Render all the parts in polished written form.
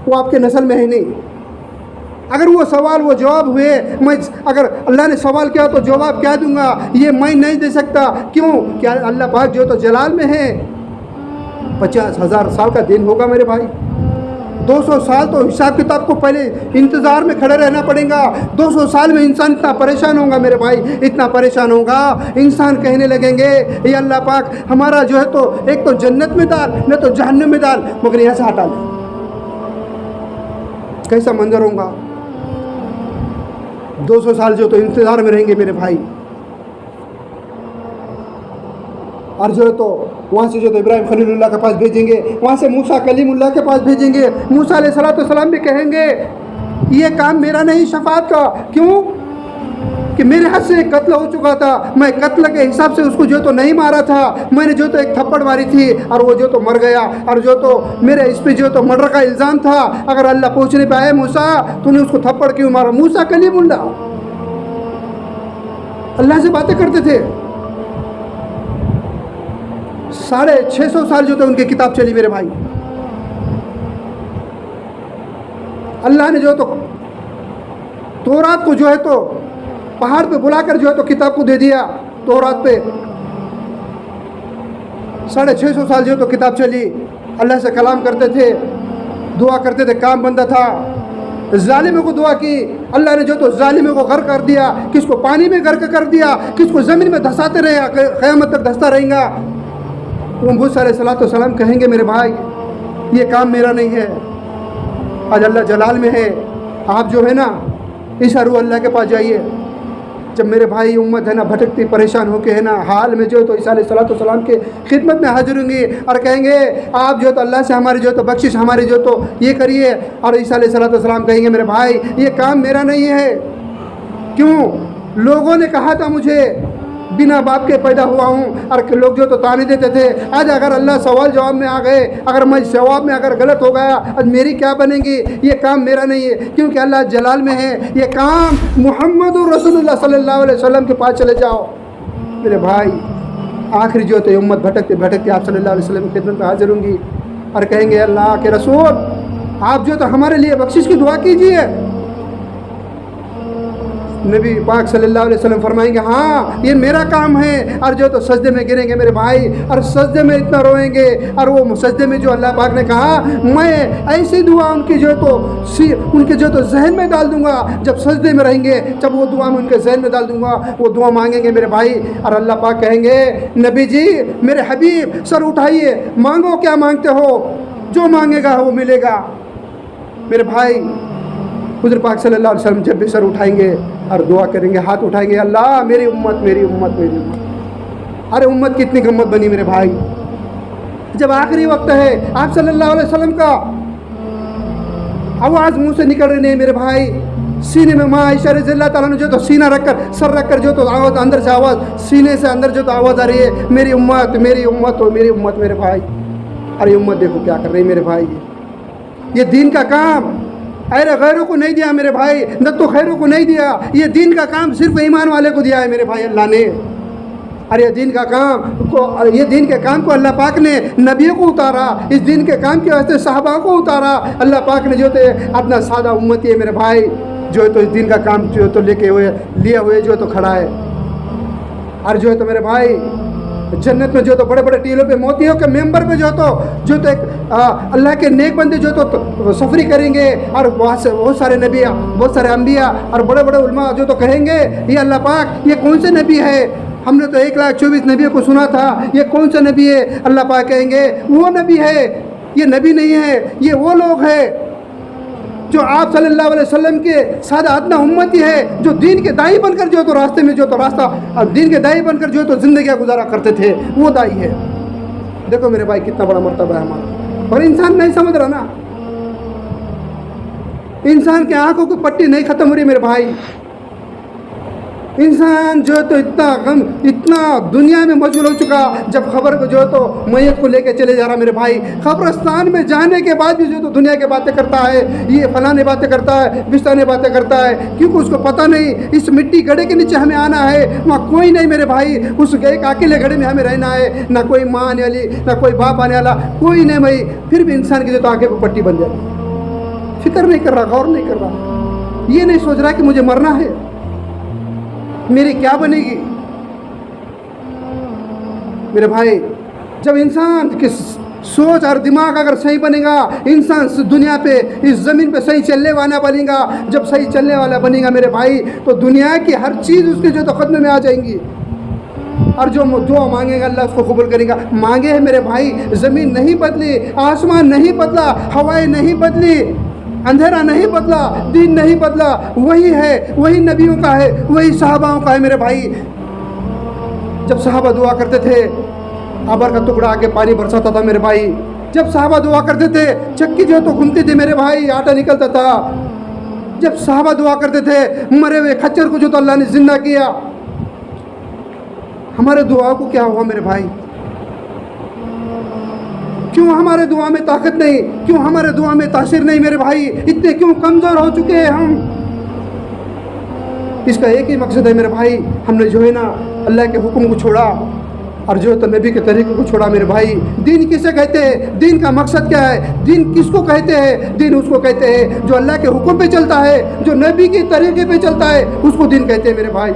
وہ آپ کے نسل میں ہے نہیں. اگر وہ سوال وہ جواب ہوئے, میں اگر اللہ نے سوال کیا تو جواب کیا دوں گا, یہ میں نہیں دے سکتا. کیوں؟ کہ اللہ پاک جو تو جلال میں ہے. 50,000 سال کا دن ہوگا میرے بھائی. 200 سال تو حساب کتاب کو پہلے انتظار میں کھڑے رہنا پڑے گا. 200 سال میں انسان اتنا پریشان ہوگا میرے بھائی, اتنا پریشان ہوگا, انسان کہنے لگیں گے اے اللہ پاک ہمارا جو ہے تو ایک تو جنت میں ڈال, نہ تو جہنم میں ڈال, مگر یہاں سے ہٹا لے. کیسا منظر ہوگا؟ 200 سال جو تو انتظار میں رہیں گے میرے بھائی. اور جو ہے تو وہاں سے جو تو ابراہیم خلیل اللہ کے پاس بھیجیں گے, وہاں سے موسیٰ کلیم اللہ کے پاس بھیجیں گے. موسیٰ علیہ السلام بھی کہیں گے یہ کام میرا نہیں شفاعت کا. کیوں؟ کہ میرے ہاتھ سے ایک قتل ہو چکا تھا, میں قتل کے حساب سے اس کو جو تو نہیں مارا تھا, میں نے جو تو ایک تھپڑ ماری تھی اور وہ جو تو مر گیا, اور جو تو میرے اس پہ جو تو مرڈر کا الزام تھا. اگر اللہ پوچھنے پہ آئے موسیٰ تو نے اس کو تھپڑ کیوں مارا؟ موسیٰ کلیم اللہ سے باتیں کرتے تھے. 650 سال جو تو ان کی کتاب چلی میرے بھائی. اللہ نے جو تو تورات کو جو ہے تو پہاڑ پہ بلا کر جو ہے تو کتاب کو دے دیا. تورات پہ 650 سال جو تو کتاب چلی. اللہ سے کلام کرتے تھے, دعا کرتے تھے, کام بندہ تھا. ظالموں کو دعا کی, اللہ نے جو تو ظالموں کو غرق کر دیا. کس کو پانی میں غرق کر دیا, کس کو زمین میں دھساتے رہے, قیامت تک دھستا رہیں گا. وہ موسیٰ علیہ السلام کہیں گے میرے بھائی یہ کام میرا نہیں ہے, آج اللہ جلال میں ہے. آپ جو ہے نا عیسیٰ روح اللہ کے پاس جائیے. جب میرے بھائی امت ہے نا بھٹکتی پریشان ہو کے ہے نا حال میں جو تو عیسیٰ علیہ السلام کے خدمت میں حاضر ہوں گی اور کہیں گے آپ جو تو اللہ سے ہماری جو تو بخشش ہماری جو تو یہ کریے. اور عیسیٰ علیہ السلام کہیں گے میرے بھائی یہ کام میرا نہیں ہے. کیوں؟ لوگوں نے کہا تھا مجھے بنا باپ کے پیدا ہوا ہوں, اور لوگ جو تو تانے دیتے تھے. آج اگر اللہ سوال جواب میں آ گئے, اگر میں جواب میں اگر غلط ہو گیا, آج میری کیا بنے گی؟ یہ کام میرا نہیں ہے, کیونکہ اللہ جلال میں ہے. یہ کام محمد رسول اللہ صلی اللہ علیہ وسلم کے پاس چلے جاؤ میرے بھائی. آخری جو تو امت بھٹکتے بھٹکتے آپ صلی اللہ علیہ وسلم کی خدمت میں حاضر ہوں گی اور کہیں گے اللہ کے رسول آپ جو تو ہمارے لیے بخشش کی دعا کیجیے. نبی پاک صلی اللہ علیہ وسلم فرمائیں گے ہاں یہ میرا کام ہے. اور جو تو سجدے میں گریں گے میرے بھائی, اور سجدے میں اتنا روئیں گے, اور وہ سجدے میں جو اللہ پاک نے کہا میں ایسی دعا ان کی جو تو ان کے جو تو ذہن میں ڈال دوں گا. جب سجدے میں رہیں گے جب وہ دعا میں ان کے ذہن میں ڈال دوں گا, وہ دعا مانگیں گے میرے بھائی. اور اللہ پاک کہیں گے نبی جی میرے حبیب سر اٹھائیے, مانگو کیا مانگتے ہو, جو مانگے گا وہ ملے گا. میرے بھائی حضور پاک صلی اللہ علیہ وسلم جب بھی سر اٹھائیں گے اور دعا کریں گے, ہاتھ اٹھائیں گے اللہ میری امت میری امت میری امت. ارے امت کتنی امت بنی میرے بھائی. جب آخری وقت ہے آپ صلی اللہ علیہ وسلم کا آواز منہ سے نکل رہی نہیں میرے بھائی, سینے میں ماں عائشہ رضی اللہ تعالیٰ نے جو تو سینہ رکھ کر سر رکھ کر جو تو آواز اندر سے آواز سینے سے اندر جو تو آواز آ رہی ہے میری امت میری امت ہو میری امت میرے بھائی. ارے امت دیکھو کیا کر رہی میرے بھائی. یہ دین کا کام ارے غیروں کو نہیں دیا میرے بھائی, نہ تو خیروں کو نہیں دیا. یہ دین کا کام صرف ایمان والے کو دیا ہے میرے بھائی اللہ نے. اور یہ دین کا کام کو یہ دین کے کام کو اللہ پاک نے نبیوں کو اتارا, اس دین کے کام کے واسطے صحابہ کو اتارا. اللہ پاک نے جو تھے اپنا سادہ امتی ہے میرے بھائی جو ہے تو اس دین کا کام جو تو لیے ہوئے جو تو کھڑا ہے. اور جو ہے تو میرے بھائی جنت میں جو تو بڑے بڑے ٹیلوں پہ موتیوں کے ممبر پہ جو تو ایک اللہ کے نیک بندے جو تو سفری کریں گے, اور وہاں سے بہت سارے نبی بہت سارے انبیاء اور بڑے بڑے علماء جو تو کہیں گے یہ اللہ پاک یہ کون سے نبی ہے, ہم نے تو 1,24,000 نبیوں کو سنا تھا, یہ کون سا نبی ہے؟ اللہ پاک کہیں گے وہ نبی ہے, یہ نبی نہیں ہے, یہ وہ لوگ ہیں جو آپ صلی اللہ علیہ وسلم کے سادہ ادنا امتی ہے, جو دین کے دائی بن کر جو تو راستے میں جو تو راستہ اور دین کے دائی بن کر جو تو زندگیاں گزارا کرتے تھے, وہ دائی ہے. دیکھو میرے بھائی کتنا بڑا مرتبہ ہے ہمارا, پر انسان نہیں سمجھ رہا نا. انسان کے آنکھوں کی پٹی نہیں ختم ہو رہی میرے بھائی. انسان جو تو اتنا دنیا میں مشغول ہو چکا, جب خبر کو جو تو میت کو لے کے چلے جا رہا میرے بھائی, قبرستان میں جانے کے بعد بھی جو تو دنیا کی باتیں کرتا ہے, یہ فلاں باتیں کرتا ہے, بستانے باتیں کرتا ہے, کیونکہ اس کو پتہ نہیں اس مٹی گڑھے کے نیچے ہمیں آنا ہے, وہاں کوئی نہیں میرے بھائی. اس ایک اکیلے گڑھے میں ہمیں رہنا ہے, نہ کوئی ماں آنے والی نہ کوئی باپ آنے والا, کوئی نہیں بھائی. پھر بھی انسان کی جو تو آنکھیں کو پٹی بن جاتی. فکر نہیں کر رہا, غور نہیں کر رہا, یہ نہیں سوچ رہا کہ مجھے مرنا ہے, میری کیا بنے گی. میرے بھائی, جب انسان کی سوچ اور دماغ اگر صحیح بنے گا, انسان دنیا پہ اس زمین پہ صحیح چلنے والا بنے گا. جب صحیح چلنے والا بنے گا میرے بھائی, تو دنیا کی ہر چیز اس کے جو تو خدمے میں آ جائیں گی, اور جو دعا مانگے گا اللہ اس کو قبول کرے گا. مانگے ہیں میرے بھائی, زمین نہیں بدلی, آسمان نہیں بدلا, ہوائیں نہیں بدلی, اندھیرا نہیں بدلا, دین نہیں بدلا, وہی ہے, وہی نبیوں کا ہے, وہی صحاباؤں کا ہے میرے بھائی. جب صحابہ دعا کرتے تھے آبر کا ٹکڑا آ کے پانی برساتا تھا میرے بھائی. جب صحابہ دعا کرتے تھے چکی جو تو گھومتی تھی میرے بھائی, آٹا نکلتا تھا. جب صحابہ دعا کرتے تھے مرے ہوئے کھچر کو جو تو اللہ نے زندہ کیا. ہمارے دعا کو کیا ہوا میرے بھائی؟ کیوں ہمارے دعا میں طاقت نہیں, کیوں ہمارے دعا میں تاثیر نہیں میرے بھائی؟ اتنے کیوں کمزور ہو چکے ہیں ہم؟ اس کا ایک ہی مقصد ہے میرے بھائی, ہم نے جو ہے نا اللہ کے حکم کو چھوڑا اور جو ہے تو نبی کے طریقے کو چھوڑا میرے بھائی. دین کسے کہتے ہیں؟ دین کا مقصد کیا ہے؟ دین کس کو کہتے ہیں؟ دین اس کو کہتے ہیں جو اللہ کے حکم پہ چلتا ہے, جو نبی کے طریقے پہ چلتا ہے, اس کو دین کہتے ہیں میرے بھائی.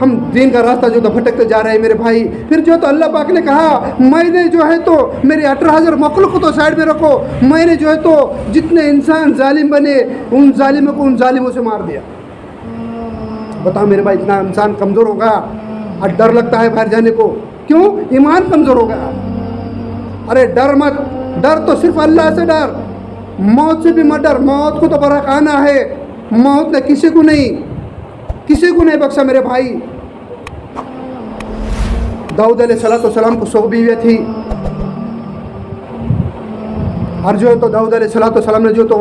ہم دین کا راستہ جو تو بھٹکتے جا رہے ہیں میرے بھائی. پھر جو تو اللہ پاک نے کہا میں نے جو ہے تو میرے 18,000 مخلوق کو تو سائڈ میں رکھو, میں نے جو ہے تو جتنے انسان ظالم بنے ان ظالموں کو ان ظالموں سے مار دیا. بتاؤ میرے بھائی, اتنا انسان کمزور ہوگا اور ڈر لگتا ہے باہر جانے کو. کیوں؟ ایمان کمزور ہو گیا. ارے ڈر مت, ڈر تو صرف اللہ سے ڈر, موت سے بھی مت ڈر. موت کو تو برحق آنا ہے, موت نے کسی کو نہیں بخشا میرے بھائی. داؤد علیہ السلام کو 100 بیویاں تھی, اور جو تو داؤد علیہ السلام نے جو تو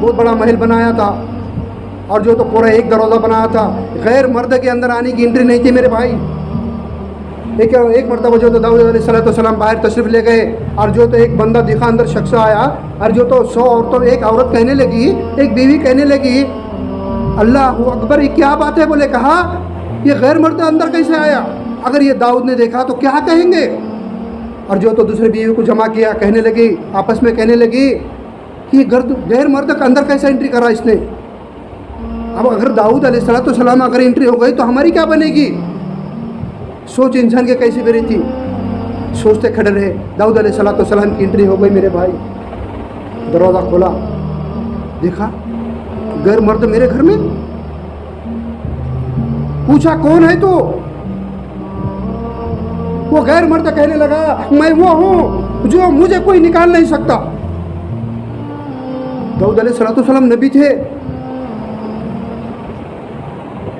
بہت بڑا محل بنایا تھا, اور جو تو پورا ایک دروازہ بنایا تھا. غیر مرد کے اندر آنے کی انٹری نہیں تھی میرے بھائی. ایک مرتبہ جو تو داؤد علیہ السلام باہر تشریف لے گئے, اور جو تو ایک بندہ دکھا اندر شخص آیا, اور جو تو 100 عورتوں ایک عورت کہنے لگی, ایک بیوی کہنے لگی اللہ اکبر, یہ کیا بات ہے؟ بولے کہا یہ غیر مرد اندر کیسے آیا؟ اگر یہ داؤد نے دیکھا تو کیا کہیں گے؟ اور جو تو دوسری بیوی کو جمع کیا, کہنے لگی, آپس میں کہنے لگی کہ یہ غیر مرد کا اندر کیسے انٹری کرا اس نے؟ اب اگر داؤد علیہ السلام اگر انٹری ہو گئی تو ہماری کیا بنے گی؟ سوچ انسان کے کیسی بری تھی. سوچتے کھڑے رہے. داؤد علیہ السلام کی انٹری ہو گئی میرے بھائی. دروازہ کھولا, دیکھا غیر مرد میرے گھر میں. پوچھا کون ہے تو؟ وہ غیر مرد کہنے لگا میں وہ ہوں جو مجھے کوئی نکال نہیں سکتا. داؤد علیہ السلام نبی تھے.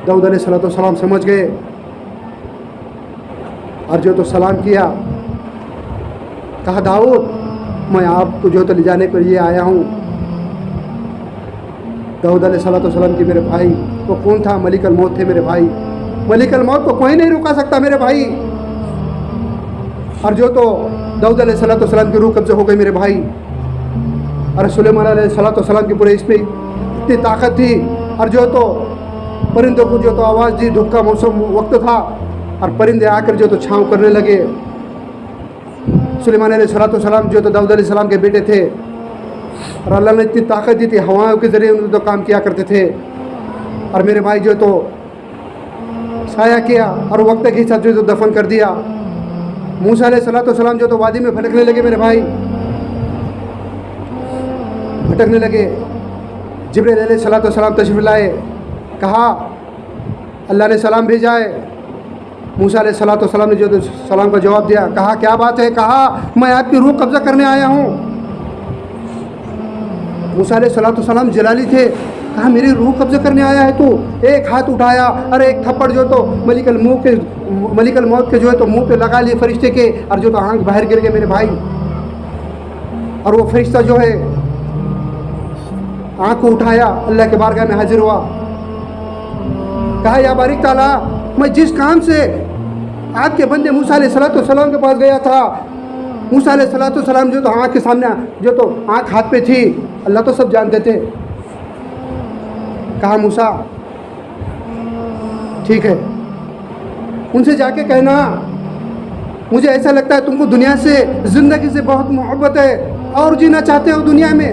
داؤد علیہ السلام سمجھ گئے, اور جو تو سلام کیا, کہا داؤد میں آپ کو جو تو لے جانے کے لیے آیا ہوں. داؤد علیہ السلام کی میرے بھائی وہ کون تھا؟ ملک الموت تھے میرے بھائی. ملک الموت کو کوئی نہیں رکا سکتا میرے بھائی. اور جو تو داؤد علیہ السلام کی روح قبضہ ہو گئی میرے بھائی. اور سلیمان علیہ السلام کی پورے اس پہ اتنی طاقت تھی, اور جو تو پرندوں کو جو تو آواز دی, دھوپ کا موسم وقت تھا, اور پرندے آ کر جو تو چھاؤں کرنے لگے. سلیمان علیہ السلام جو تو داؤد علیہ السلام کے بیٹے تھے, اور اللہ نے اتنی طاقت دی تھی, ہواؤں کے ذریعے انہوں تو کام کیا کرتے تھے. اور میرے بھائی جو تو سایہ کیا, اور وقت کے ساتھ جو دفن کر دیا. موسیٰ علیہ السلام جو تو وادی میں بھٹکنے لگے میرے بھائی, بھٹکنے لگے. جبرائیل علیہ السلام تشریف لائے, کہا اللہ نے سلام بھیجا ہے. موسیٰ علیہ السلام نے جو سلام کا جواب دیا, کہا کیا بات ہے؟ کہا میں آپ کی روح قبضہ کرنے آیا ہوں. موسیٰ علیہ السلام جلالی تھے, کہا میری روح قبضہ کرنے آیا ہے تو؟ ایک ہاتھ اٹھایا اور ایک تھپڑ جو تو ملک الموت کے جو ہے تو منہ پہ لگا لیے فرشتے کے, اور جو تو آنکھ باہر گر گئے میرے بھائی. اور وہ فرشتہ جو ہے آنکھ کو اٹھایا, اللہ کے بارگاہ میں حاضر ہوا, کہا یا بارک تعالیٰ, میں جس کام سے آپ کے بندے موسیٰ علیہ السلام کے پاس گیا تھا, موسیٰ علیہ السلام جو تو آنکھ کے سامنے جو تو آنکھ ہاتھ پہ تھی, اللہ تو سب جانتے تھے. کہا موسیٰ ٹھیک ہے, ان سے جا کے کہنا مجھے ایسا لگتا ہے تم کو دنیا سے, زندگی سے بہت محبت ہے, اور جینا چاہتے ہو دنیا میں.